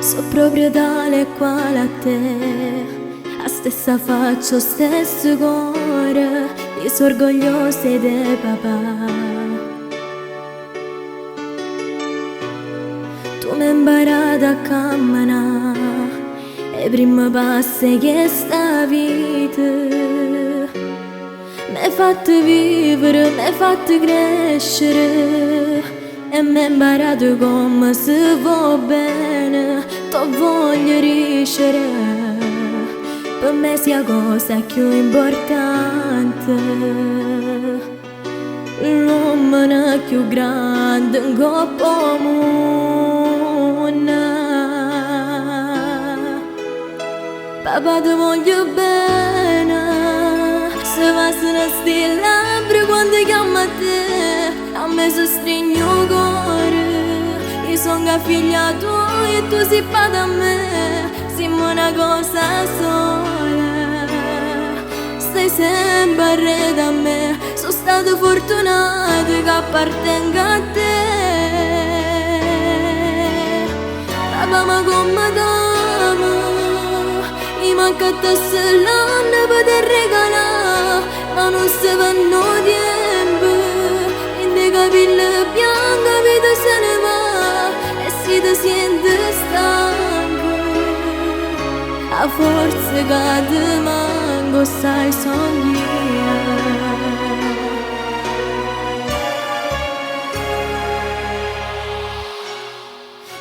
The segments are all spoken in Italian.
So proprio tale e quale a te, a stessa faccia, stesso cuore, io sono orgogliosa di papà. Tu mi hai imparato a camminare, e prima passi che sta vita mi hai fatto vivere, mi hai fatto crescere, e mi hai imparato come si va bene. T'ho voglio ricevere, per me sia cosa più importante. L'uomo più grande in coppa mondo. Papà ti voglio bene, se passano sti labbra quando chiamo a te, a me si stringe il cuore. Io sono figlia tua e tu sei padre a me, siamo una cosa sola. Stai sempre arredo a me, sono stata fortunata che appartengo a te. Papà ma come t'amo, mi manca adesso l'anno per te regalare, ma non si vanno tempo, in te capelli bianchi vita se ne va. Si ti sente stanco, a forza che ti manco sai sognare.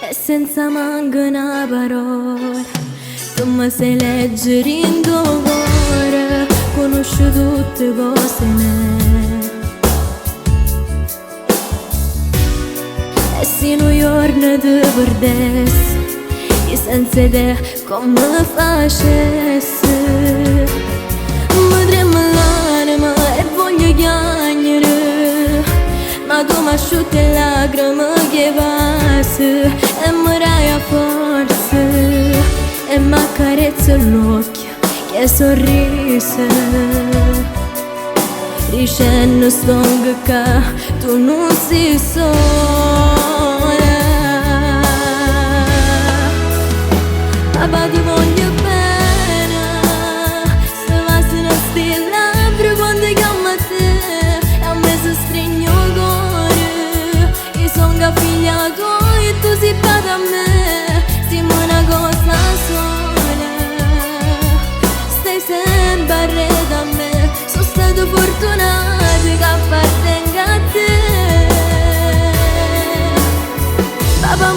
E senza manco una parola, tu mi sai leggere in tuo cuore, conosci tutte cose mie. E se un giorno ti perdessi, io senza te come facessi? Mi trema l'anima e voglio chiagnere, ma tu mi asciutti le lacrime che passi, e mi dai a forza, e mi accarezzi l'occhio che sorrise, dicendo stongo che tu non sei sola. Papà ti voglio bene, se passano sti labbra quando chiamo a te, e a me si stringe il cuore. Io sono figlia tua e tu sei padre a me, siamo una cosa sola. Stai sempre arredo a me, sono stata fortunata che appartengo a te. Papà